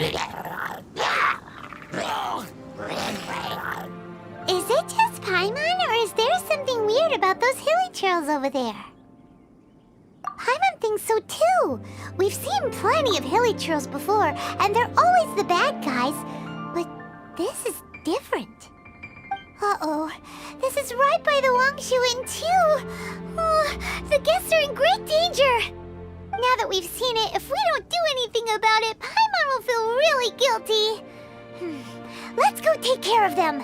Is it just Paimon, or is there something weird about those hilly trails over there? Paimon thinks so too. We've seen plenty of hilly trails before, and they're always the bad guys. But this is different. Uh-oh. This is right by the Wangshu Inn too. Oh, the guests are in great danger. Now that we've seen it, if we don't do anything about it, Paimon will feel really guilty. Let's go take care of them.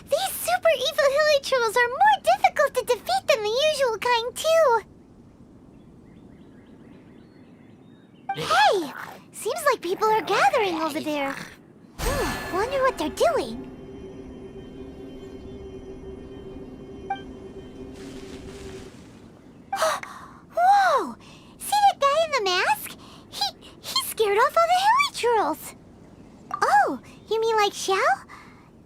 These super evil hilly trolls are more difficult to defeat than the usual kind, too. Hey! Seems like people are gathering over there. Wonder what they're doing. Whoa! See that guy in the mask? He scared off all the hilly trolls. Oh, you mean like Xiao?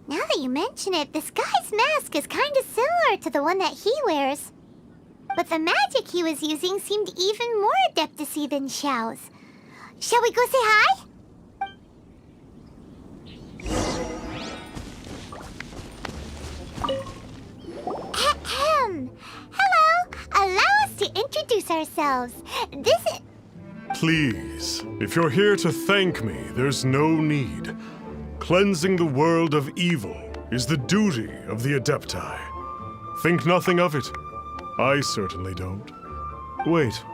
Now that you mention it, this guy's mask is kind of similar to the one that he wears. But the magic he was using seemed even more adeptus-y than Xiao's. Shall we go say hi? Ahem. Hello. Allow us to introduce ourselves. This is... Please, if you're here to thank me, there's no need. Cleansing the world of evil is the duty of the Adepti. Think nothing of it. I certainly don't. Wait,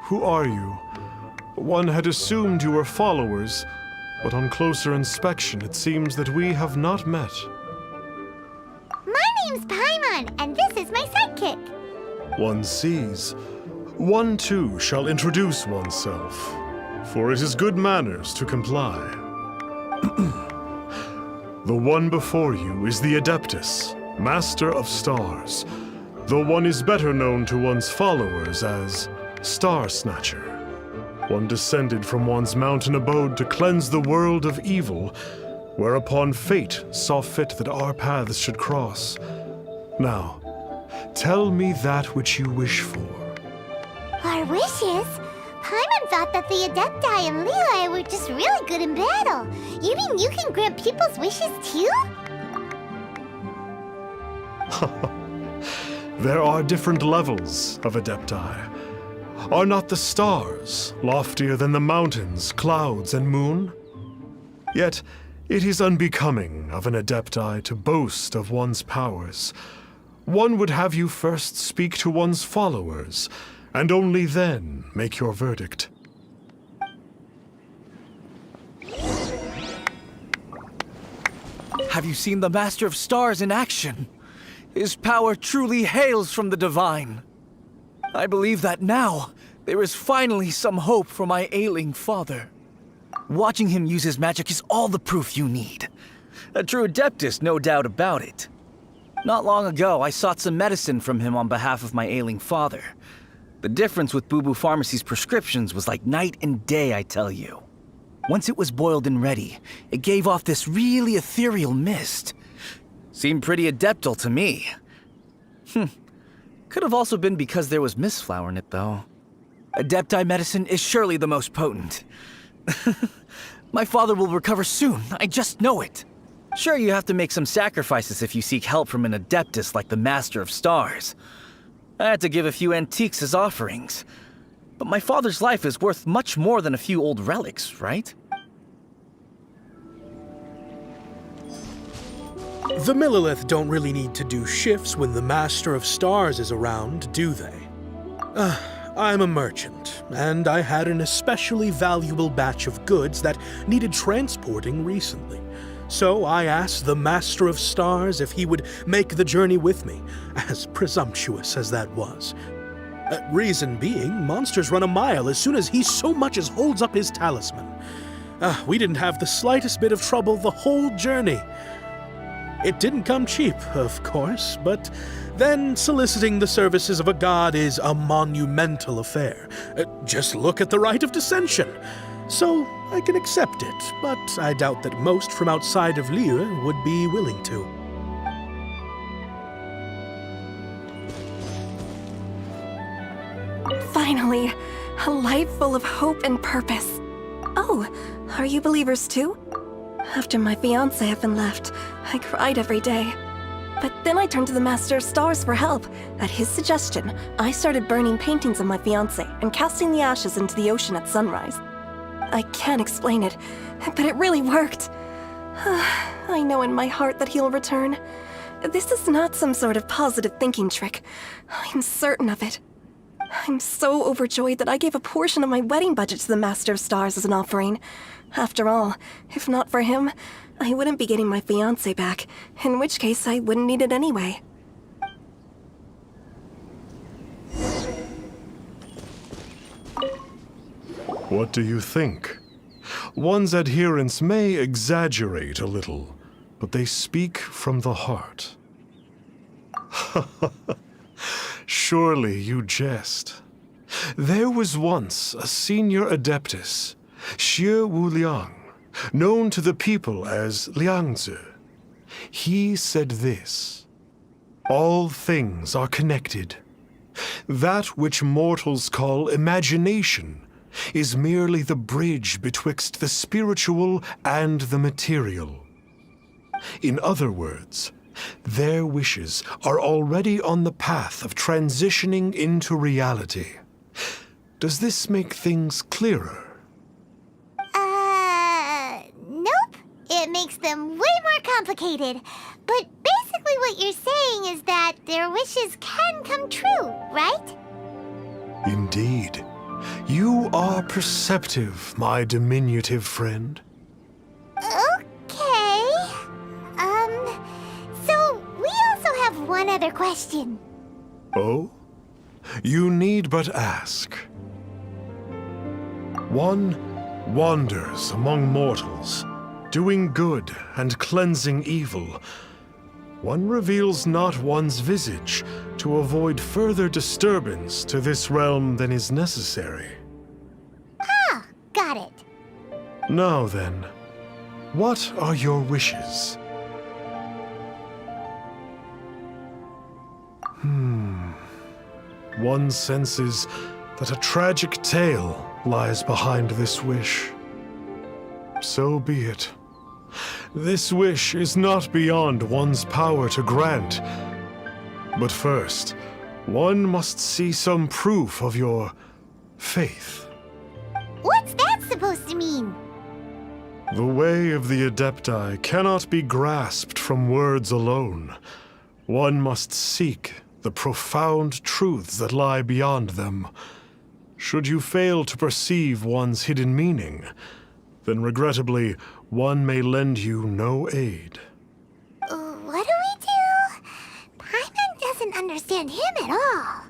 who are you? One had assumed you were followers, but on closer inspection it seems that we have not met. My name's Paimon, and this is my sidekick. One sees. One too shall introduce oneself, for it is good manners to comply. The one before you is the Adeptus, Master of Stars, though one is better known to one's followers as Star Snatcher. One descended from one's mountain abode to cleanse the world of evil, whereupon fate saw fit that our paths should cross. Now, tell me that which you wish for. Our wishes? Paimon thought that the Adepti and Leela were just really good in battle. You mean you can grant people's wishes too? There are different levels of Adepti. Are not the stars loftier than the mountains, clouds, and moon? Yet, it is unbecoming of an Adepti to boast of one's powers. One would have you first speak to one's followers, and only then make your verdict. Have you seen the Master of Stars in action? His power truly hails from the divine. I believe that now, there is finally some hope for my ailing father. Watching him use his magic is all the proof you need. A true adeptus, no doubt about it. Not long ago, I sought some medicine from him on behalf of my ailing father. The difference with Boo Boo Pharmacy's prescriptions was like night and day, I tell you. Once it was boiled and ready, it gave off this really ethereal mist. Seemed pretty adeptal to me. Could have also been because there was mistflower in it, though. Adepti medicine is surely the most potent. My father will recover soon, I just know it. Sure, you have to make some sacrifices if you seek help from an adeptus like the Master of Stars. I had to give a few antiques as offerings. But my father's life is worth much more than a few old relics, right? The Millilith don't really need to do shifts when the Master of Stars is around, do they? I'm a merchant, and I had an especially valuable batch of goods that needed transporting recently. So I asked the Master of Stars if he would make the journey with me, as presumptuous as that was. Reason being, monsters run a mile as soon as he so much as holds up his talisman. We didn't have the slightest bit of trouble the whole journey. It didn't come cheap, of course, but then soliciting the services of a god is a monumental affair. Just look at the Rite of Dissension. so I can accept it, but I doubt that most from outside of Liyue would be willing to. Finally, a life full of hope and purpose. Oh, are you believers too? After my fiancé had been left, I cried every day. But then I turned to the Master of Stars for help. At his suggestion, I started burning paintings of my fiancé and casting the ashes into the ocean at sunrise. I can't explain it, but it really worked. I know in my heart that he'll return. This is not some sort of positive thinking trick. I'm certain of it. I'm so overjoyed that I gave a portion of my wedding budget to the Master of Stars as an offering. After all, if not for him, I wouldn't be getting my fiancé back, in which case I wouldn't need it anyway. What do you think? One's adherents may exaggerate a little, but they speak from the heart. Surely you jest. There was once a senior adeptus, Xie Wuliang, known to the people as Liangzi. He said this: all things are connected. That which mortals call imagination is merely the bridge betwixt the spiritual and the material. In other words, their wishes are already on the path of transitioning into reality. Does this make things clearer? Nope. It makes them way more complicated. But basically what you're saying is that their wishes can come true, right? Indeed. You are perceptive, my diminutive friend. Okay. So we also have one other question. Oh? You need but ask. One wanders among mortals, doing good and cleansing evil. One reveals not one's visage to avoid further disturbance to this realm than is necessary. Ah, got it. Now then, what are your wishes? One senses that a tragic tale lies behind this wish. So be it. This wish is not beyond one's power to grant. But first, one must see some proof of your faith. What's that supposed to mean? The way of the Adepti cannot be grasped from words alone. One must seek the profound truths that lie beyond them. Should you fail to perceive one's hidden meaning, then regrettably, one may lend you no aid. What do we do? Paimon doesn't understand him at all.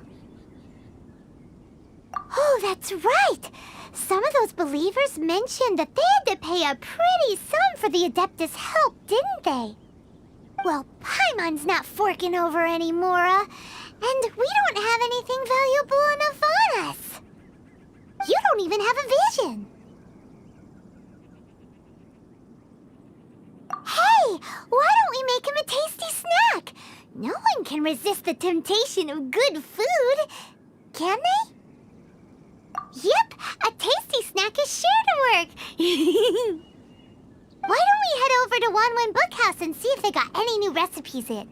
Oh, that's right! Some of those believers mentioned that they had to pay a pretty sum for the Adeptus' help, didn't they? Well, Paimon's not forking over anymore, and we don't have anything valuable enough on us. You don't even have a vision. Hey, why don't we make him a tasty snack? No one can resist the temptation of good food, can they? Yep, a tasty snack is sure to work. Why don't we head over to Wanwen Bookhouse and see if they got any new recipes in?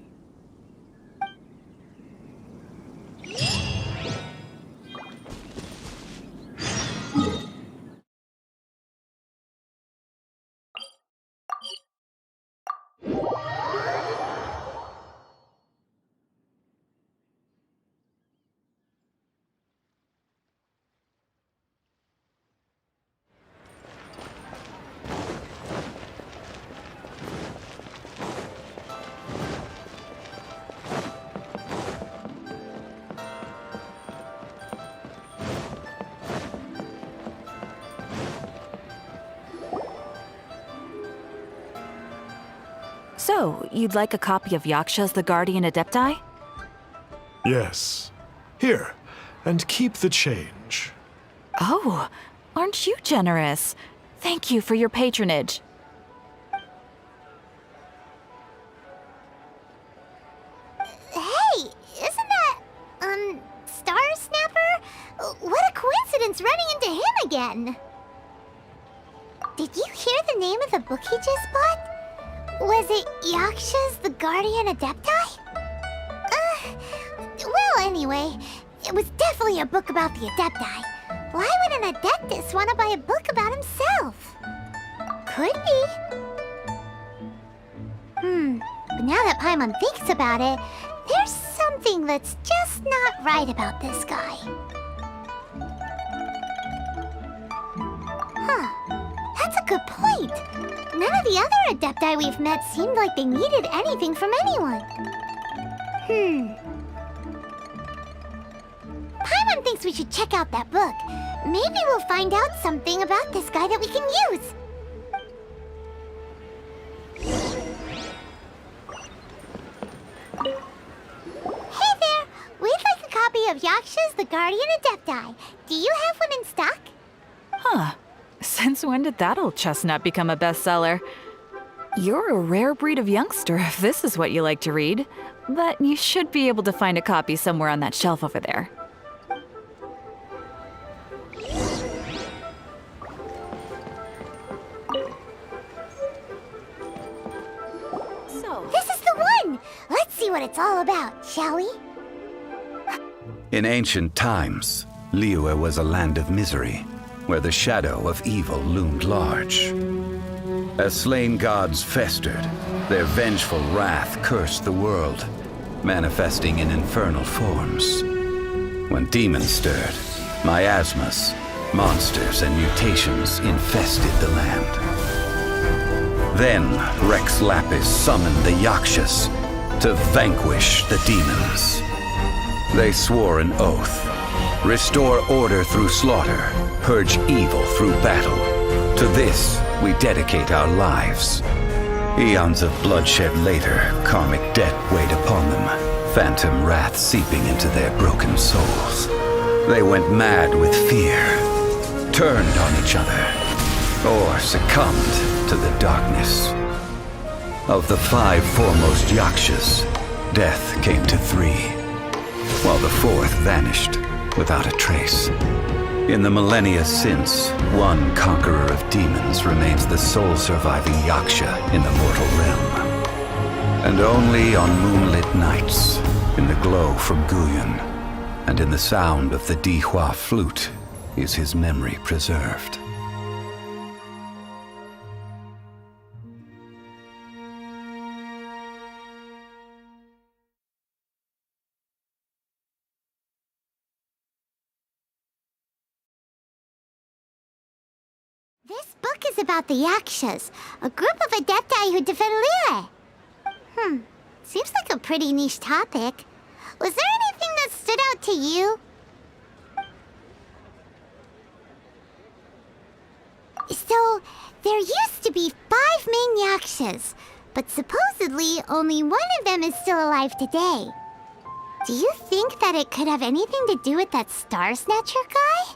So, you'd like a copy of Yaksha's The Guardian Adepti? Yes. Here, and keep the change. Oh, Aren't you generous? Thank you for your patronage. Hey, isn't that, Star Snapper? What a coincidence running into him again! Did you hear the name of the book he just bought? Was it Yaksha's The Guardian Adepti? Well, anyway, it was definitely a book about the Adepti. Why would an Adeptus want to buy a book about himself? Could be. But now that Paimon thinks about it, there's something that's just not right about this guy. That's a good point. None of the other Adepti we've met seemed like they needed anything from anyone. Paimon thinks we should check out that book. Maybe we'll find out something about this guy that we can use. Hey there! We'd like a copy of Yaksha's The Guardian Adepti. Do you have one in stock? Huh. Since when did that old chestnut become a bestseller? You're a rare breed of youngster if this is what you like to read. But you should be able to find a copy somewhere on that shelf over there. This is the one! Let's see what it's all about, shall we? In ancient times, Liyue was a land of misery, where the shadow of evil loomed large. As slain gods festered, their vengeful wrath cursed the world, manifesting in infernal forms. When demons stirred, miasmas, monsters, and mutations infested the land. Then Rex Lapis summoned the Yakshas to vanquish the demons. They swore an oath: restore order through slaughter, purge evil through battle. To this, we dedicate our lives. Eons of bloodshed later, karmic debt weighed upon them, phantom wrath seeping into their broken souls. They went mad with fear, turned on each other, or succumbed to the darkness. Of the 5 foremost Yakshas, death came to 3, while the 4th vanished without a trace. In the millennia since, one conqueror of demons remains the sole surviving Yaksha in the mortal realm. And only on moonlit nights, in the glow from Guyon, and in the sound of the Dihua flute, is his memory preserved. This book is about the Yakshas, a group of Adepti who defend Liyue. Seems like a pretty niche topic. Was there anything that stood out to you? So, there used to be 5 main Yakshas, but supposedly only one of them is still alive today. Do you think that it could have anything to do with that Star Snatcher guy?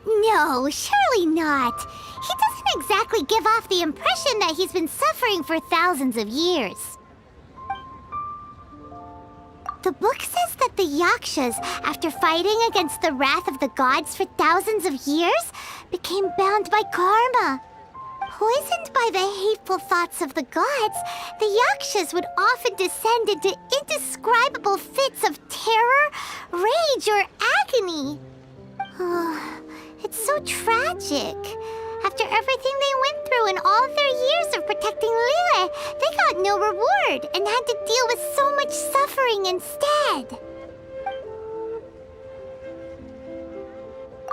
No, surely not. He doesn't exactly give off the impression that he's been suffering for thousands of years. The book says that the Yakshas, after fighting against the wrath of the gods for thousands of years, became bound by karma. Poisoned by the hateful thoughts of the gods, the Yakshas would often descend into indescribable fits of terror, rage, or agony. It's so tragic. After everything they went through in all their years of protecting Liyue, they got no reward and had to deal with so much suffering instead.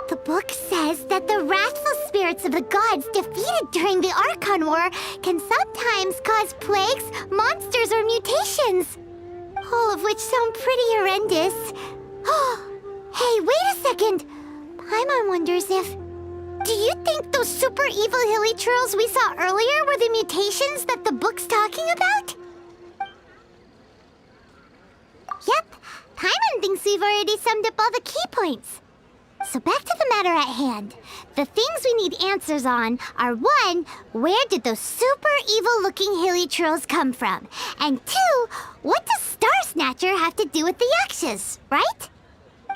The book says that the wrathful spirits of the gods defeated during the Archon War can sometimes cause plagues, monsters, or mutations. All of which sound pretty horrendous. Hey, wait a second! Paimon wonders if... Do you think those super evil hilly churls we saw earlier were the mutations that the book's talking about? Yep, Paimon thinks we've already summed up all the key points. So back to the matter at hand. The things we need answers on are 1, where did those super evil-looking hilichurls come from? And 2, what does Star Snatcher have to do with the Yakshas, right?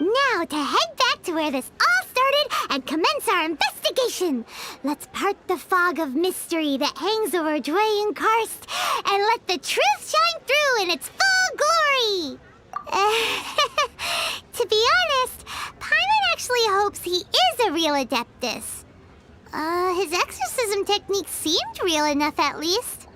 Now to head back to where this all started and commence our investigation. Let's part the fog of mystery that hangs over Dwayne Karst and let the truth shine through in its full glory. To be honest, Paimon actually hopes he is a real Adeptus. His exorcism technique seemed real enough at least.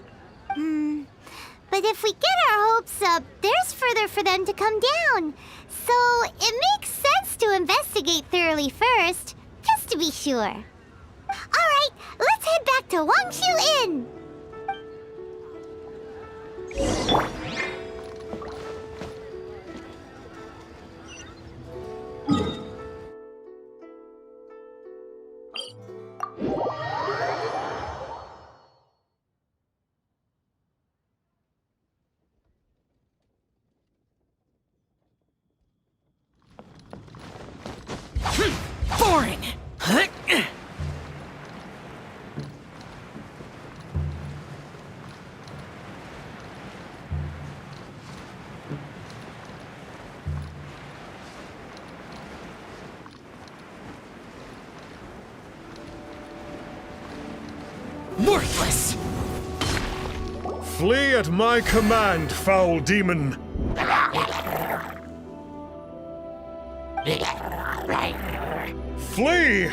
But if we get our hopes up, there's further for them to come down. So it makes sense to investigate thoroughly first, just to be sure. Alright, let's head back to Wangshu Inn! Boring! Worthless! Flee at my command, foul demon! Flee!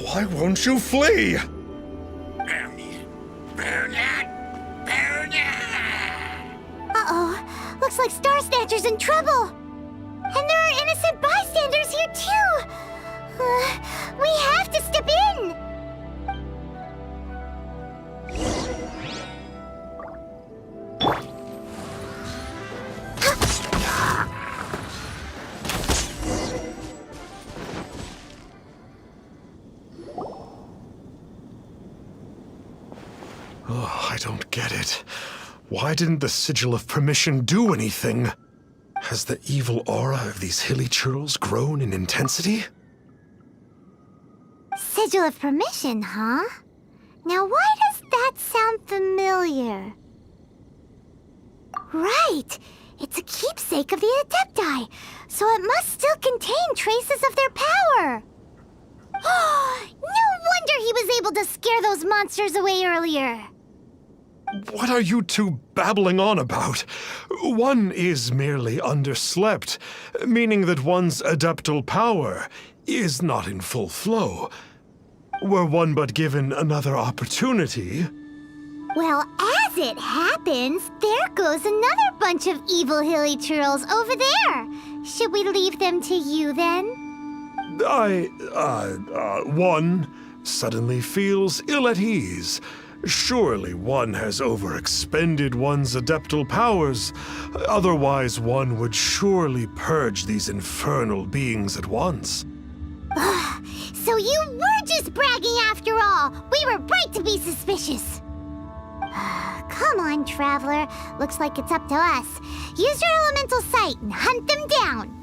Why won't you flee? Uh-oh, looks like Star Snatcher's in trouble. And there are innocent bystanders here too. We have to step in. Oh, I don't get it. Why didn't the Sigil of Permission do anything? Has the evil aura of these hilichurls grown in intensity? Sigil of Permission, huh? Now why does that sound familiar? Right! It's a keepsake of the Adepti, so it must still contain traces of their power! No wonder he was able to scare those monsters away earlier! What are you two babbling on about? One is merely underslept, meaning that one's adeptal power is not in full flow. Were one but given another opportunity... Well, as it happens, there goes another bunch of evil hilichurls over there. Should we leave them to you then? One suddenly feels ill at ease. Surely one has overexpended one's adeptal powers. Otherwise, one would surely purge these infernal beings at once. So you were just bragging after all. We were right to be suspicious. Come on, Traveler. Looks like it's up to us. Use your elemental sight and hunt them down.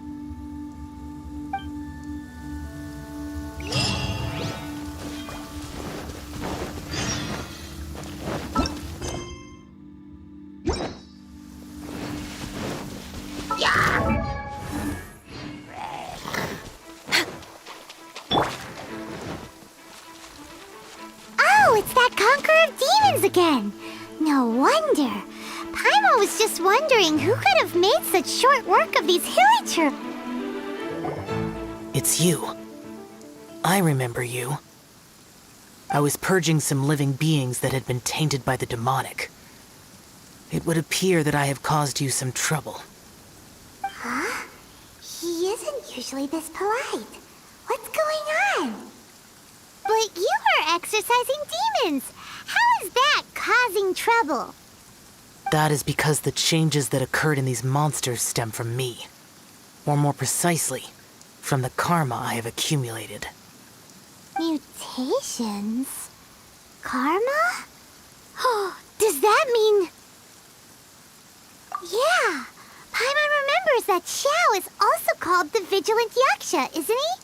Oh, it's that Conqueror of Demons again. No wonder. Paimon was just wondering who could have made such short work of these hilichurls. It's you. I remember you. I was purging some living beings that had been tainted by the demonic. It would appear that I have caused you some trouble. Huh? He isn't usually this polite. What's going on? But you are exorcising demons. How is that causing trouble? That is because the changes that occurred in these monsters stem from me. Or more precisely, from the karma I have accumulated. Mutations? Karma? Oh, does that mean... Yeah, Paimon remembers that Xiao is also called the Vigilant Yaksha, isn't he?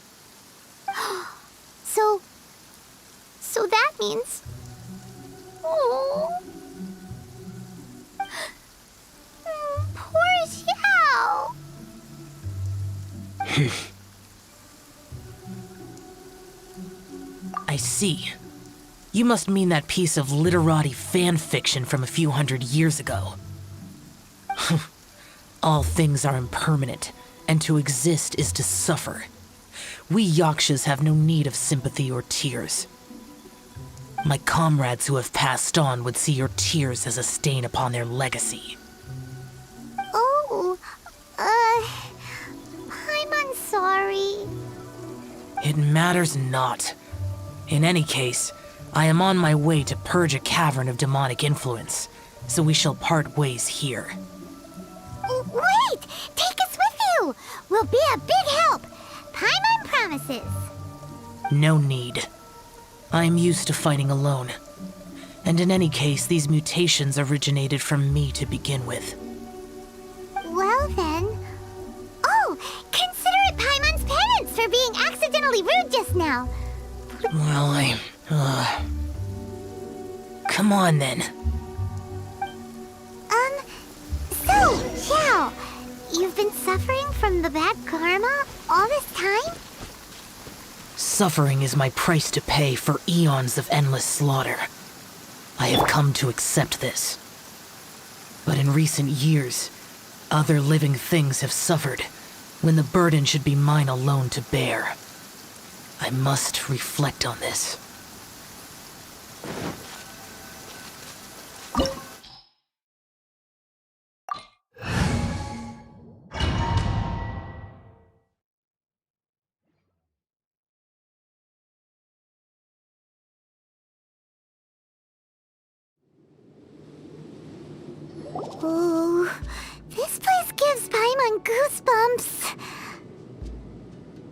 So that means... Oh... Poor Xiao! I see. You must mean that piece of literati fan fiction from a few hundred years ago. All things are impermanent, and to exist is to suffer. We Yakshas have no need of sympathy or tears. My comrades who have passed on would see your tears as a stain upon their legacy. Oh, I'm sorry. It matters not. In any case, I am on my way to purge a cavern of demonic influence, so we shall part ways here. Wait! Take us with you! We'll be a big help! Paimon promises. No need. I am used to fighting alone. And in any case, these mutations originated from me to begin with. Well then... Oh! Consider it Paimon's penance for being accidentally rude just now. Well, Come on, then. So, Xiao, you've been suffering from the bad karma all this time? Suffering is my price to pay for eons of endless slaughter. I have come to accept this. But in recent years, other living things have suffered, when the burden should be mine alone to bear. I must reflect on this. Oh, this place gives Paimon goosebumps.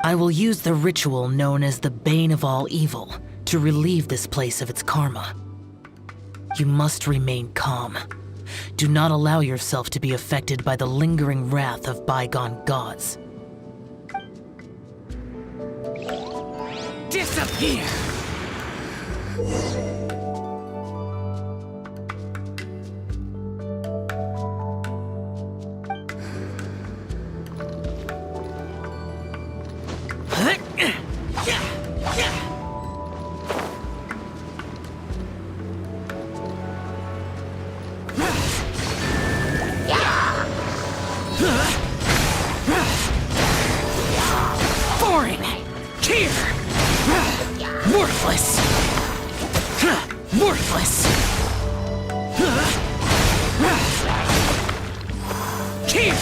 I will use the ritual known as the Bane of All Evil to relieve this place of its karma. You must remain calm. Do not allow yourself to be affected by the lingering wrath of bygone gods. Disappear! Foreign! Here! Worthless! Worthless! Here!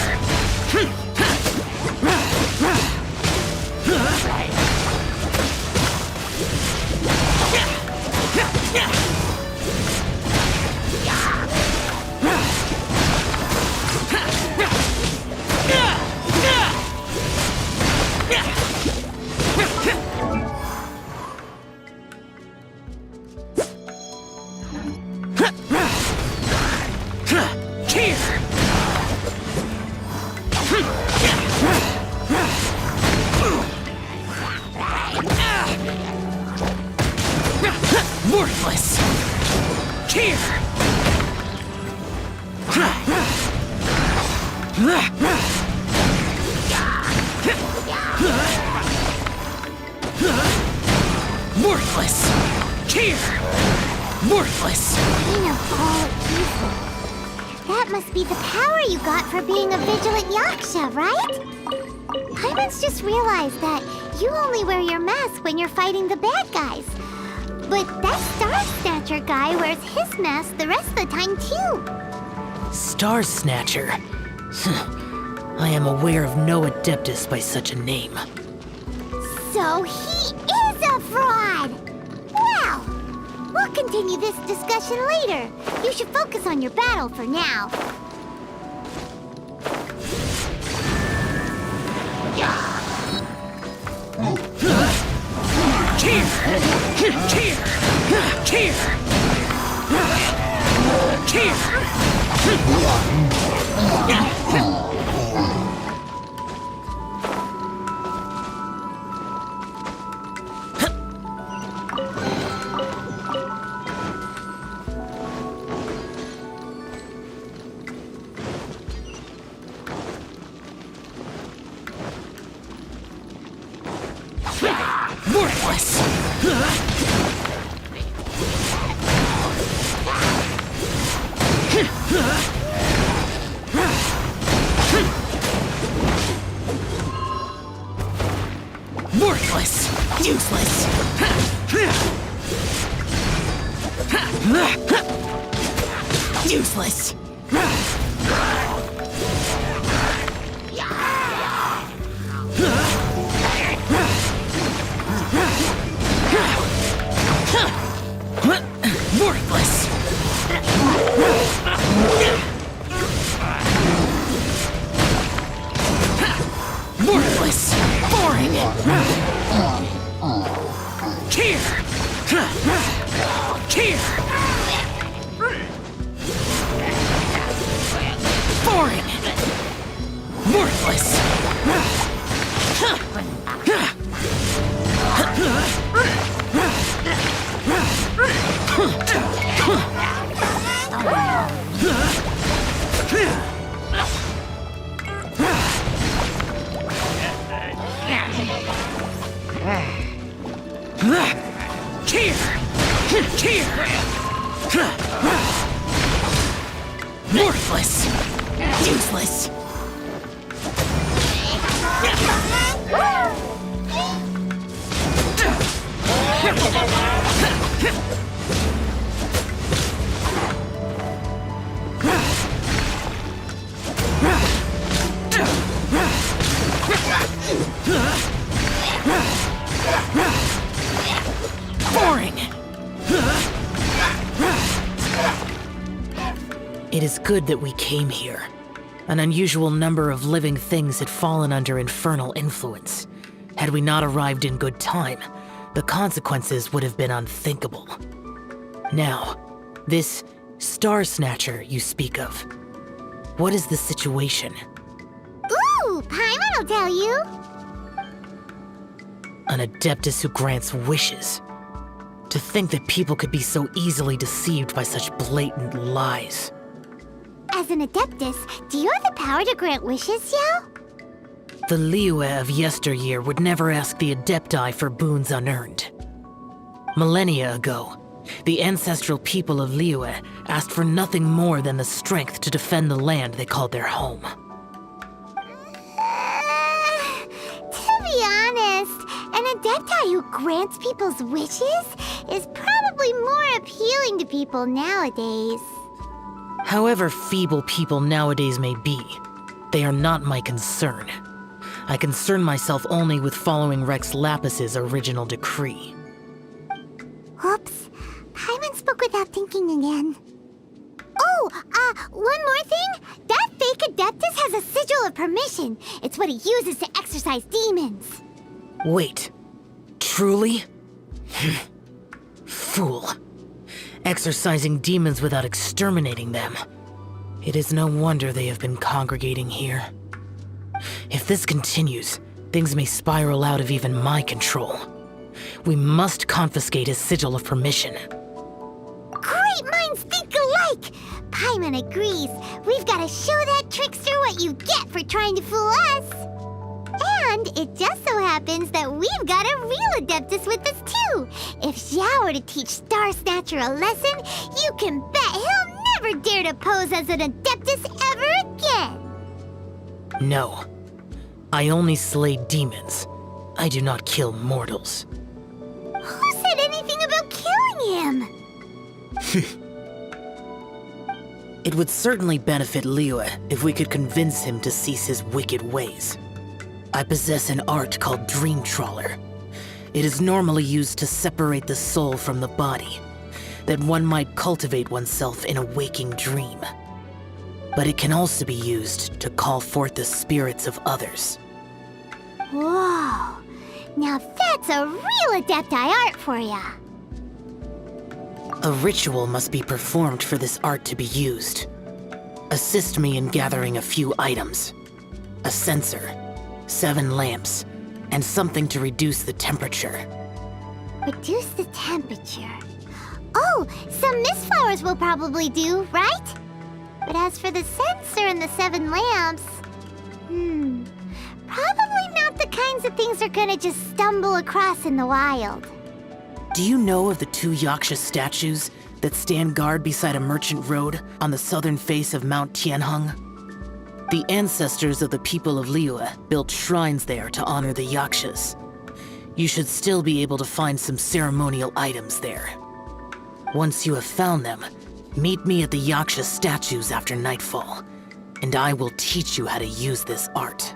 Worthless! Here! Worthless! Here! Worthless! Bane of all evil. That must be the power you got for being a vigilant yaksha, right? Paimon's just realized that you only wear your mask when you're fighting the bad guys. But that Star Snatcher guy wears his mask the rest of the time, too. Star Snatcher? I am aware of no Adeptus by such a name. So he is a fraud! Well, we'll continue this discussion later. You should focus on your battle for now. Here! Here! Here! Here! Worthless! Worthless! Useless! Useless! Worthless! Worthless! Boring! Here! Here! Boring! Worthless! Here! Here! Worthless! Useless! Boring! It is good that we came here. An unusual number of living things had fallen under infernal influence. Had we not arrived in good time, the consequences would have been unthinkable. Now, this Star Snatcher you speak of, what is the situation? Ooh, Paimon will tell you. An Adeptus who grants wishes. To think that people could be so easily deceived by such blatant lies. As an Adeptus, do you have the power to grant wishes, Xiao? The Liyue of yesteryear would never ask the Adepti for boons unearned. Millennia ago, the ancestral people of Liyue asked for nothing more than the strength to defend the land they called their home. To be honest, an Adepti who grants people's wishes is probably more appealing to people nowadays. However feeble people nowadays may be, they are not my concern. I concern myself only with following Rex Lapis's original decree. Oops, Paimon spoke without thinking again. Oh, one more thing. That fake Adeptus has a sigil of permission. It's what he uses to exorcise demons. Wait, truly? Fool. Exorcising demons without exterminating them. It is no wonder they have been congregating here. If this continues, things may spiral out of even my control. We must confiscate his sigil of permission. Great minds think alike! Paimon agrees. We've got to show that trickster what you get for trying to fool us. And it just so happens that we've got a real Adeptus with us too. If Xiao were to teach Star Snatcher a lesson, you can bet he'll never dare to pose as an Adeptus ever again. No. I only slay demons. I do not kill mortals. Who said anything about killing him? It would certainly benefit Liyue if we could convince him to cease his wicked ways. I possess an art called Dream Trawler. It is normally used to separate the soul from the body, that one might cultivate oneself in a waking dream. But it can also be used to call forth the spirits of others. Whoa, now that's a real Adepti art for ya. A ritual must be performed for this art to be used. Assist me in gathering a few items. A censer, 7 lamps, and something to reduce the temperature. Reduce the temperature. Oh, some mist flowers will probably do, right? But as for the censer and the 7 lamps... Probably not the kinds of things they're gonna just stumble across in the wild. Do you know of the 2 Yaksha statues that stand guard beside a merchant road on the southern face of Mount Tianheng? The ancestors of the people of Liyue built shrines there to honor the Yakshas. You should still be able to find some ceremonial items there. Once you have found them, meet me at the Yaksha statues after nightfall, and I will teach you how to use this art.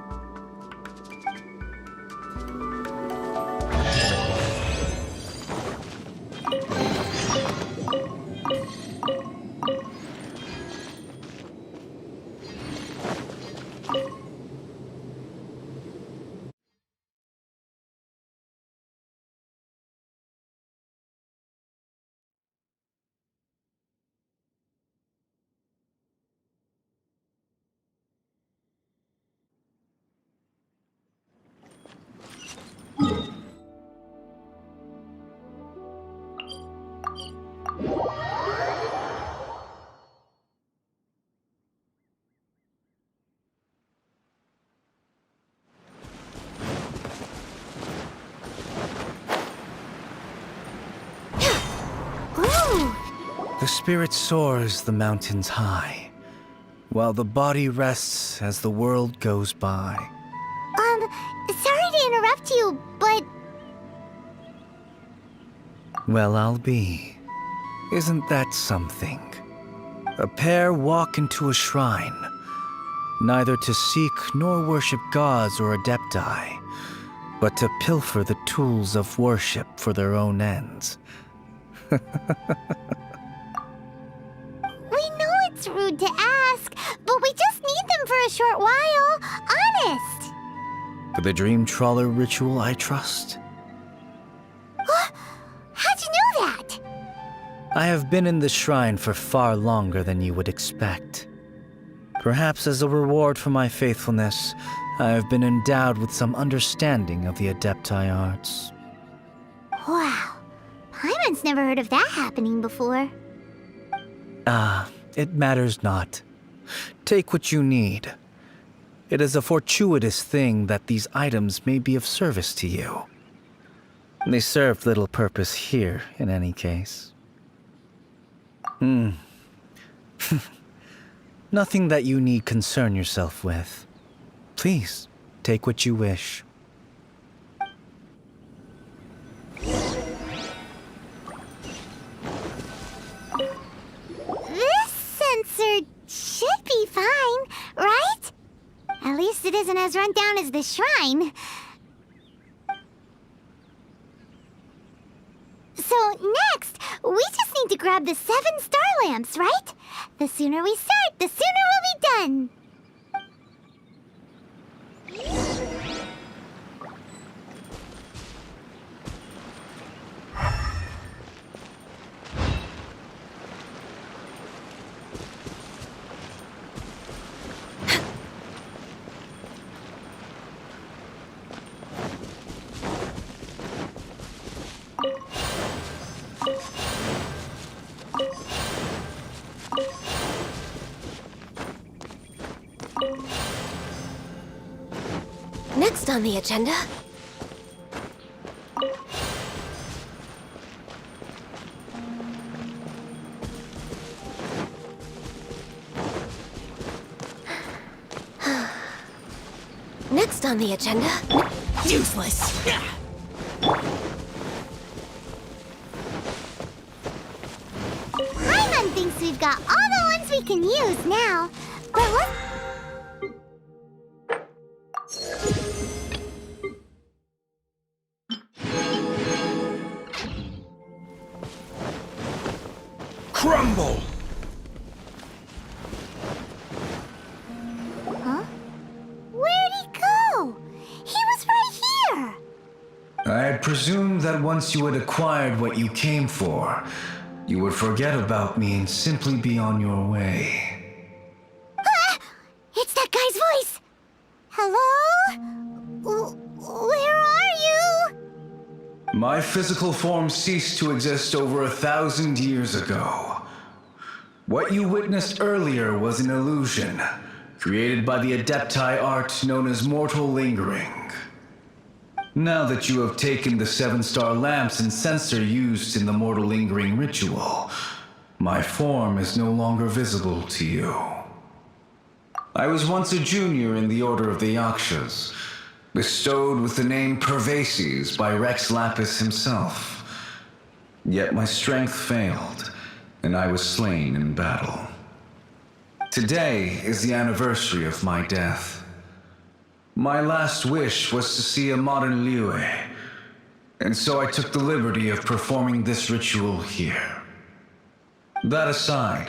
The spirit soars the mountains high, while the body rests as the world goes by. Sorry to interrupt you, but Well, I'll be. Isn't that something? A pair walk into a shrine, neither to seek nor worship gods or adepti, but to pilfer the tools of worship for their own ends. we know it's rude to ask, but we just need them for a short while. Honest. For the dream trawler ritual, I trust. How'd you know that? I have been in the shrine for far longer than you would expect. Perhaps as a reward for my faithfulness, I have been endowed with some understanding of the adepti arts. Wow. Paimon's never heard of that happening before. It matters not. Take what you need. It is a fortuitous thing that these items may be of service to you. They serve little purpose here, in any case. Nothing that you need concern yourself with. Please, take what you wish. This sensor should be fine, right? At least it isn't as run down as the shrine. So next, we just need to grab the 7 star lamps, right? The sooner we start, the sooner we'll be done. Next on the agenda. Next on the agenda. Useless! Paimon thinks we've got all the ones we can use now. But what? Crumble! Huh? Where'd he go? He was right here. I had presumed that once you had acquired what you came for, you would forget about me and simply be on your way. Ah! It's that guy's voice. Hello? Where are you? My physical form ceased to exist over 1,000 years ago. What you witnessed earlier was an illusion, created by the Adepti art known as mortal lingering. Now that you have taken the 7-star lamps and censer used in the mortal lingering ritual, my form is no longer visible to you. I was once a junior in the Order of the Yakshas, bestowed with the name Pervases by Rex Lapis himself. Yet my strength failed, and I was slain in battle. Today is the anniversary of my death. My last wish was to see a modern Liyue, and so I took the liberty of performing this ritual here. That aside,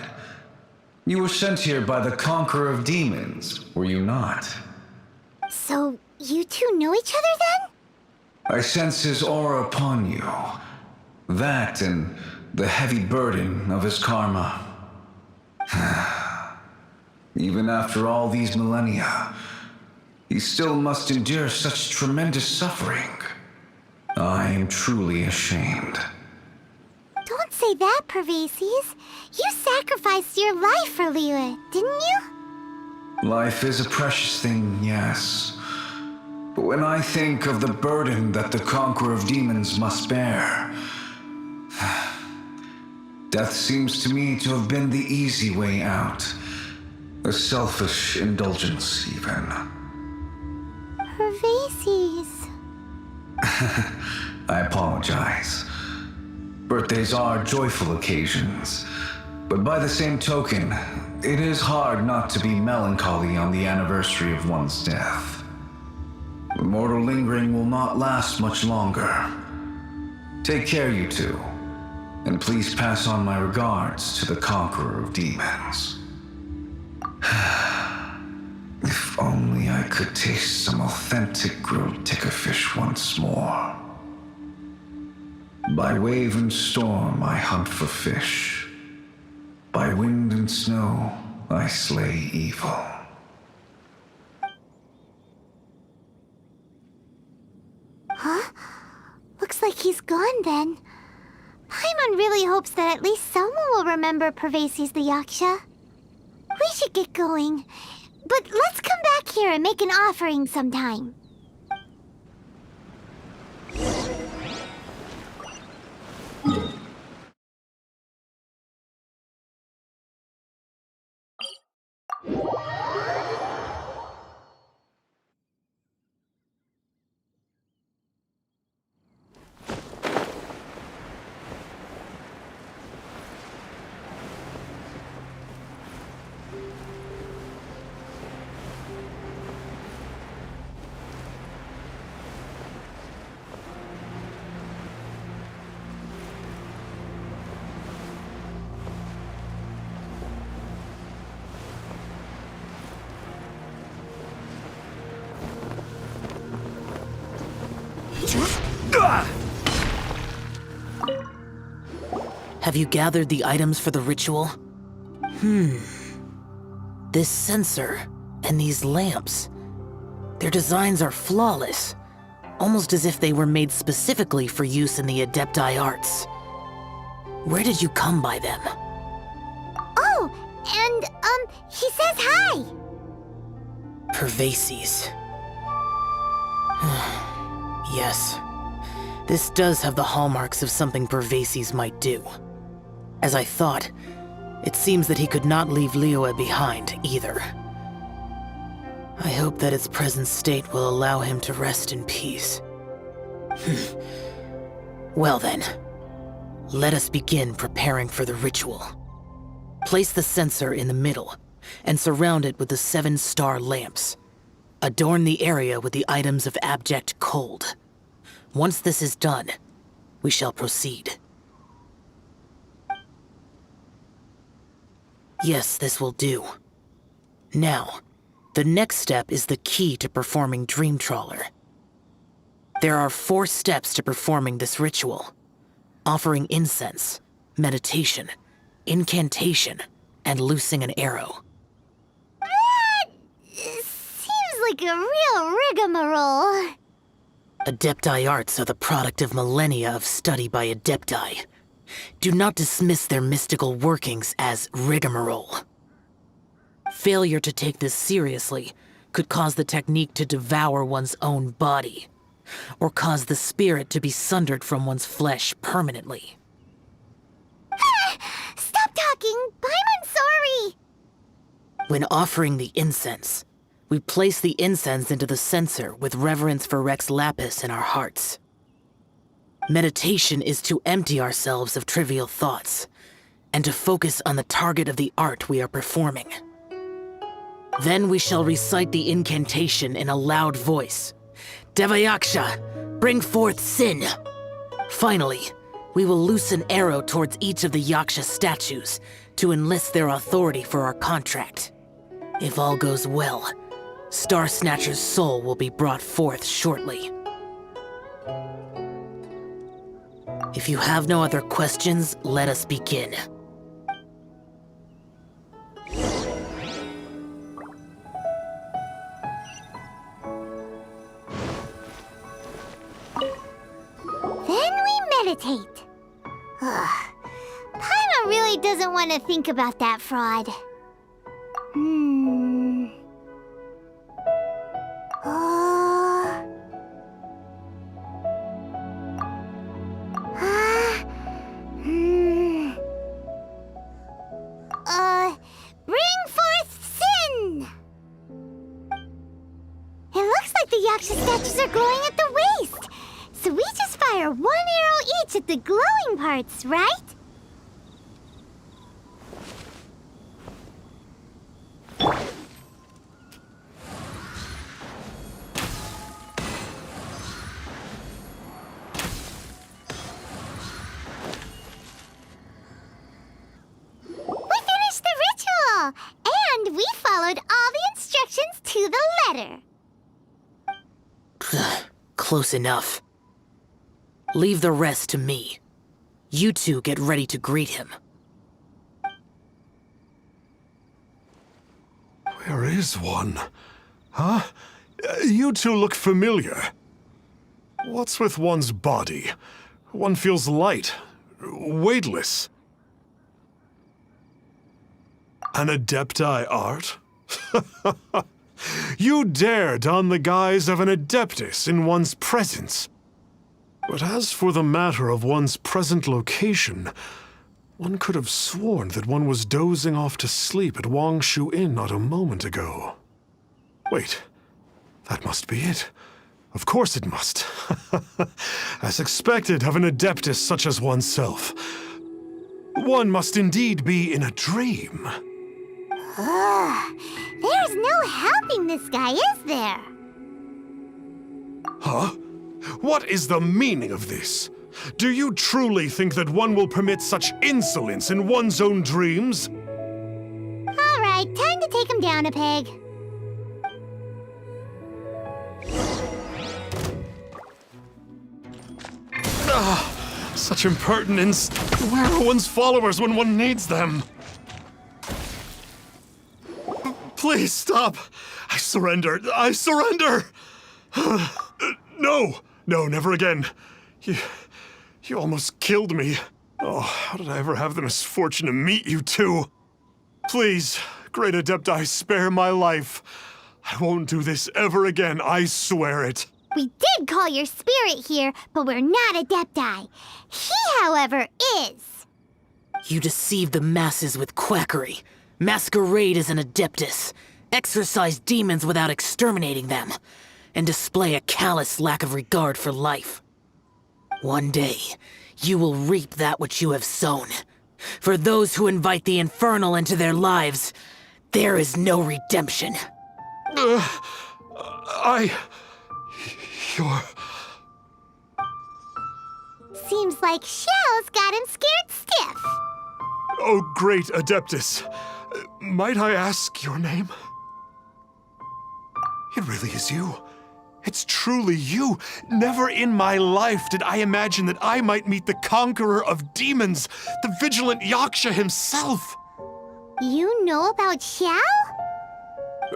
you were sent here by the Conqueror of Demons, were you not? So, you two know each other then? I sense his aura upon you. That and the heavy burden of his karma. Even after all these millennia, he still must endure such tremendous suffering. I am truly ashamed. Don't say that, Pervases. You sacrificed your life for Liyue, didn't you? Life is a precious thing, yes. But when I think of the burden that the Conqueror of Demons must bear, death seems to me to have been the easy way out. A selfish indulgence, even. Pervases. I apologize. Birthdays are joyful occasions, but by the same token, it is hard not to be melancholy on the anniversary of one's death. The mortal lingering will not last much longer. Take care, you two, and please pass on my regards to the Conqueror of Demons. If only I could taste some authentic grilled ticker fish once more. By wave and storm I hunt for fish. By wind and snow I slay evil. Huh? Looks like he's gone then. Paimon really hopes that at least someone will remember Pervases the Yaksha. We should get going. But let's come back here and make an offering sometime. Have you gathered the items for the ritual? This censer and these lamps. Their designs are flawless, almost as if they were made specifically for use in the Adepti arts. Where did you come by them? Oh, and, he says hi! Pervases. Yes. This does have the hallmarks of something Pervases might do. As I thought, it seems that he could not leave Liyue behind, either. I hope that its present state will allow him to rest in peace. Well then, let us begin preparing for the ritual. Place the censer in the middle, and surround it with the 7-star lamps. Adorn the area with the items of abject cold. Once this is done, we shall proceed. Yes, this will do. Now, the next step is the key to performing Dream Trawler. There are 4 steps to performing this ritual: offering incense, meditation, incantation, and loosing an arrow. That seems like a real rigmarole. Adepti arts are the product of millennia of study by Adepti. Do not dismiss their mystical workings as rigmarole. Failure to take this seriously could cause the technique to devour one's own body, or cause the spirit to be sundered from one's flesh permanently. Stop talking! I'm sorry! When offering the incense, we place the incense into the censer with reverence for Rex Lapis in our hearts. Meditation is to empty ourselves of trivial thoughts, and to focus on the target of the art we are performing. Then we shall recite the incantation in a loud voice. Devayaksha, bring forth sin! Finally, we will loose an arrow towards each of the Yaksha statues to enlist their authority for our contract. If all goes well, Star Snatcher's soul will be brought forth shortly. If you have no other questions, let us begin. Then we meditate. Ugh. Paimon really doesn't want to think about that fraud. Bring forth sin! It looks like the Yaksha statues are glowing at the waist. So we just fire one arrow each at the glowing parts, right? We finished the ritual! And we followed all the instructions to the letter. Close enough. Leave the rest to me. You two get ready to greet him. Where is one? Huh? You two look familiar. What's with one's body? One feels light, weightless. An Adepti art? You dare don the guise of an Adeptus in one's presence. But as for the matter of one's present location, one could have sworn that one was dozing off to sleep at Wangshu Inn not a moment ago. Wait, that must be it. Of course it must. As expected of an Adeptus such as oneself. One must indeed be in a dream. There's no helping this guy, is there? Huh? What is the meaning of this? Do you truly think that one will permit such insolence in one's own dreams? All right, time to take him down a peg. Such impertinence. Where are one's followers when one needs them? Please stop. I surrender. I surrender. No. No, never again. You almost killed me. Oh, how did I ever have the misfortune to meet you two? Please, Great Adepti, spare my life. I won't do this ever again, I swear it. We did call your spirit here, but we're not Adepti. He, however, is. You deceive the masses with quackery, masquerade as an Adeptus, exorcise demons without exterminating them, and display a callous lack of regard for life. One day, you will reap that which you have sown. For those who invite the infernal into their lives, there is no redemption. You're... Seems like Xiao's got him scared stiff. Oh, great Adeptus. Might I ask your name? It really is you. It's truly you. Never in my life did I imagine that I might meet the conqueror of demons, the vigilant Yaksha himself. You know about Xiao?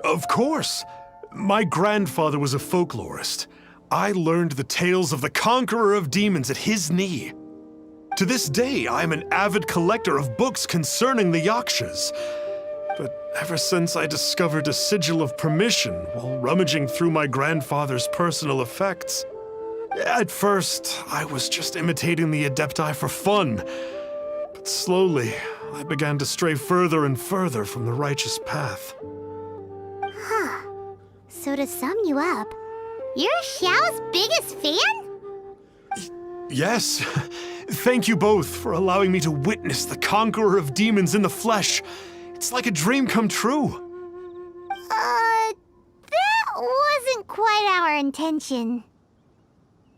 Of course. My grandfather was a folklorist. I learned the tales of the conqueror of demons at his knee. To this day, I am an avid collector of books concerning the Yakshas. but ever since I discovered a sigil of permission while rummaging through my grandfather's personal effects, at first I was just imitating the Adepti for fun, but slowly I began to stray further and further from the righteous path. Huh. So to sum you up, you're Xiao's biggest fan? Yes. Thank you both for allowing me to witness the conqueror of demons in the flesh. It's like a dream come true. That wasn't quite our intention.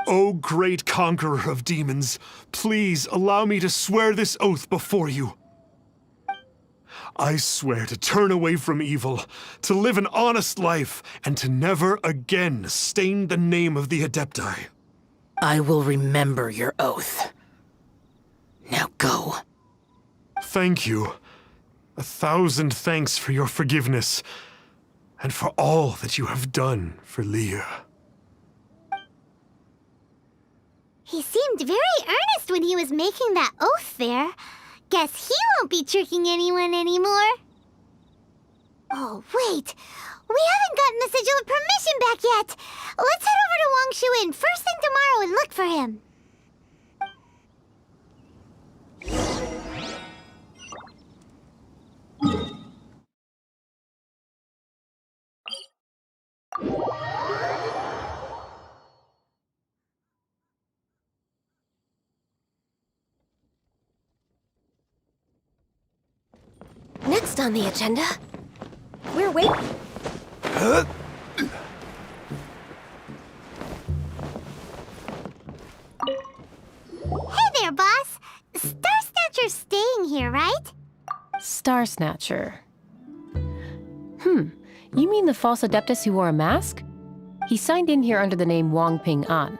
O great conqueror of demons, please allow me to swear this oath before you. I swear to turn away from evil, to live an honest life, and to never again stain the name of the Adepti. I will remember your oath. Now go. Thank you. 1,000 thanks for your forgiveness, and for all that you have done for Leah. He seemed very earnest when he was making that oath there. Guess he won't be tricking anyone anymore. Oh, wait. We haven't gotten the sigil of permission back yet. Let's head over to Wang Shuin first thing tomorrow and look for him. Next on the agenda, we're waiting. Hey there, boss. Star Snatcher's staying here, right? Star Snatcher. You mean the false Adeptus who wore a mask? He signed in here under the name Wang Ping An.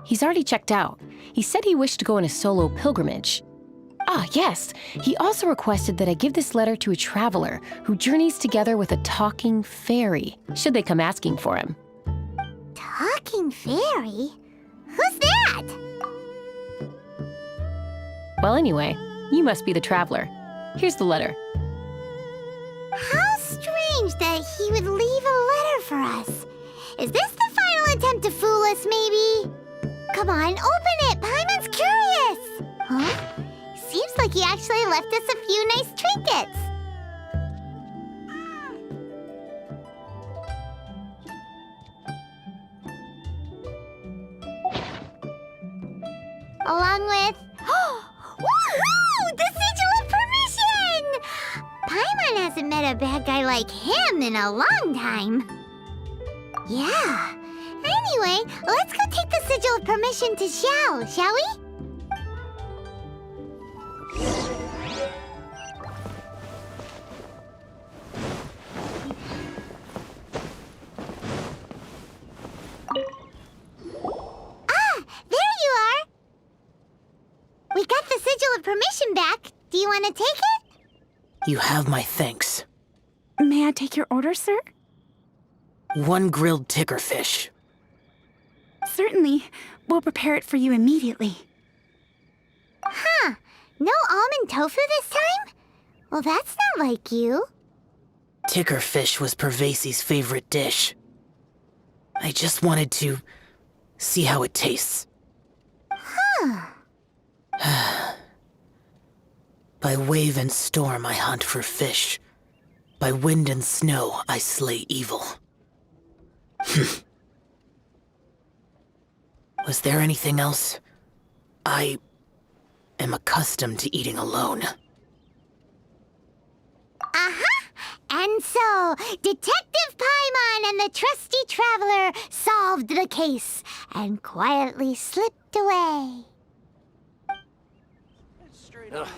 He's already checked out. He said he wished to go on a solo pilgrimage. Ah, yes. He also requested that I give this letter to a traveler who journeys together with a talking fairy, should they come asking for him. Talking fairy? Who's that? Well, anyway, you must be the traveler. Here's the letter. How strange that he would leave a letter for us. Is this the final attempt to fool us, maybe? Come on, open it! Paimon's curious! Huh? Seems like he actually left us a few nice trinkets. Along with... Woohoo! The sigil of permission! Paimon hasn't met a bad guy like him in a long time. Yeah. Anyway, let's go take the sigil of permission to Xiao, shall we? We got the sigil of permission back. Do you want to take it? You have my thanks. May I take your order, sir? 1 grilled ticker fish. Certainly. We'll prepare it for you immediately. Huh. No almond tofu this time? Well, that's not like you. Ticker fish was Pervasi's favorite dish. I just wanted to see how it tastes. Huh. By wave and storm I hunt for fish. By wind and snow I slay evil. Was there anything else? I am accustomed to eating alone. Uh-huh. And so, Detective Paimon and the trusty traveler solved the case and quietly slipped away. Ugh.